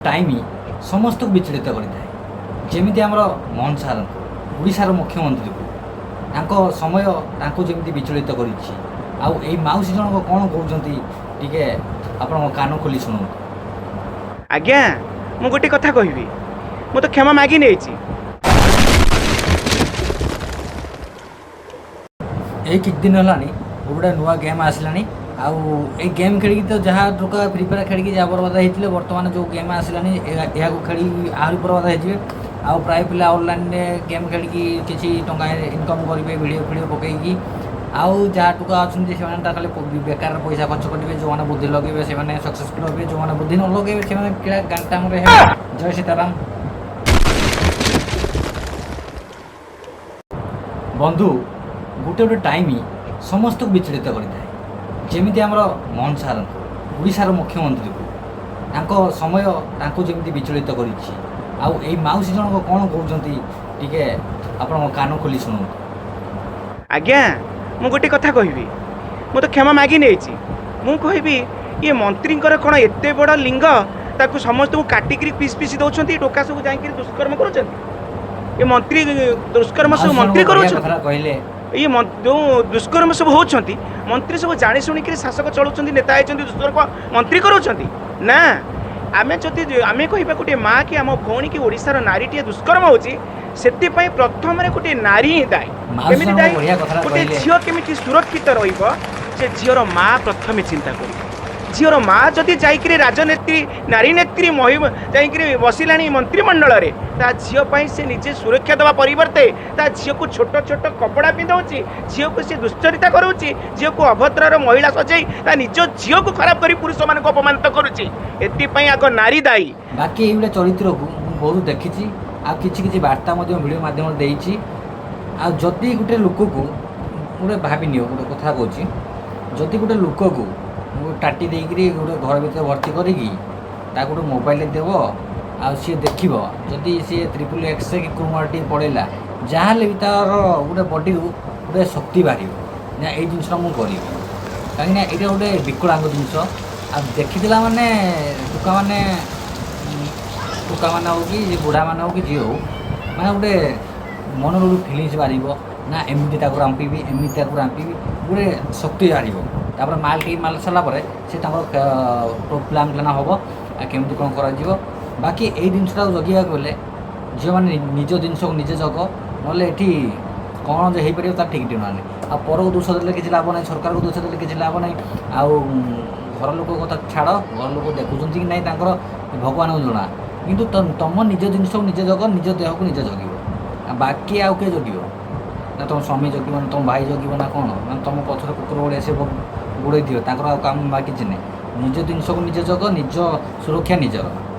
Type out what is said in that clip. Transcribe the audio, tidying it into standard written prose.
Time समस्त को विचलित करता है जमी आम मोहन सार ओडार मुख्यमंत्री को समय जमी विचलित कर मौसी जनक कौन कहते टे आप कान खोली शुणु। आज्ञा मु गोटे कथा कहबी मु तो क्षमा मागी नहीं। किछ दिन है गोटे नुआ गेम आसला आउ ए गेम खेली तो जहाँ लोक फ्री फायर खेली जहाँ बर्बाद होते बर्तमान जो गेम आसला या खेली आहरी बर्बाद हो आउ प्राय पिला ऑनलाइन गेम खेली किसी टंका इनकम करेंगे वीडियो वीडियो पकईकी आउ जहाँ टुका अच्छा खाली बेकार पैसा खर्च करेंगे जो मैंने बुद्धि लगे से सक्सेसफुल हे जो मैंने बुद्धि न लगे से गाँटा जय सीताराम। बंधु गोटे गोटे टाइम समस्त को विचलित करता है जमी आम मोहन सार ओडार मुख्यमंत्री को समय जमी विचलित कर मौसी जनक कौन कहते टे आप कान खोली शुणु। आज्ञा मु गोटे कथा कहबी मु तो क्षमा मागी नहीं। मु कहबी ये मंत्री कौन एत बड़ लिंग ताकू समस्त को काटिक पीस पीस दौरान टोका सब जा दुष्कर्म कर मंत्री दुष्कर्म सब मंत्री कहले ये जो दुष्कर्म सब होती मंत्री सब जाणी शुणिक शासक चलाउं नेता होती दुष्कर्म मंत्री कराउं ना आमे जदि आमे कह गोटे माँ कि आम भौणी की ओडिशार नारीटे दुष्कर्म होची सेतिपाई प्रथम गोटे नारी ही दायी केमिति दायी गोटे झील केमिति सुरक्षित रहिबो जे झीर माँ प्रथम चिंता कर झीर माँ जदि जाइकरी राजनेत्री नारी नेत्री महिम जाइकरी बसिला मंत्रिमंडल रे ता झीपाई से निजे सुरक्षा देवा परिवर्ते ता झील को छोट छोट कपड़ा पिंधाऊँगी झील को सी दुश्चरिता करुच्ची झील को अभद्र महिला सजाई ता निज झील को खराब कर पुरुष मान अपमानित करुच्ची एतिपाई आग नारी दायी। बाकी ये चरित्र को बहुत देखी आ किसी वार्ता भिडियो माध्यम देती आदि गोटे लोक को गोटे भाविनि गोटे कथा कहूँ जदि गोटे लोक को टाटी देकरी गोटे घर भर भर्ती करी गोटे मोबाइल देव आ सी देख जदि सी XXX कि क्रोमाटी पड़ेगा जहाँ भी तार गोटे बडी गोटे शक्ति बाहर ना ये जिनस मुझे कहीं यहाँ गोटे विकलांग जिनस आ देखीला माने टोका मैंने हो कि बुढ़ा मैंने हो कि जी हो मैंने गोटे मन गोटे फिलिंग्स बाहर ना एमती रांपी एमती रांपी गोटे शक्ति बाहर माल टी माल सारापर से प्लान प्लान हम केमती कौन कर बाकी ये जिनसा जगेगा गले झील मैंने निज जिन को निजे जग ना कौन जो हो पार तार ठीक ठीक ना पर को दोष देते किसी लाभ ना सरकार को दोष देते किसी लाभ ना आउ घर लोक कथा छाड़ घर लोक देखुं कि ना भगवान को जना किंतु तुम निज जिन को निजे जग निज देह को निजे जग बाकी आउ किए जग ना तुम स्वामी जग ना तुम भाई जग ना कौन ना तुम पथर कुकुर गोड़े से गोड़े दियो काम बाकी किसी नहीं निज जिन को निजे जग निज सुरक्षा निजर।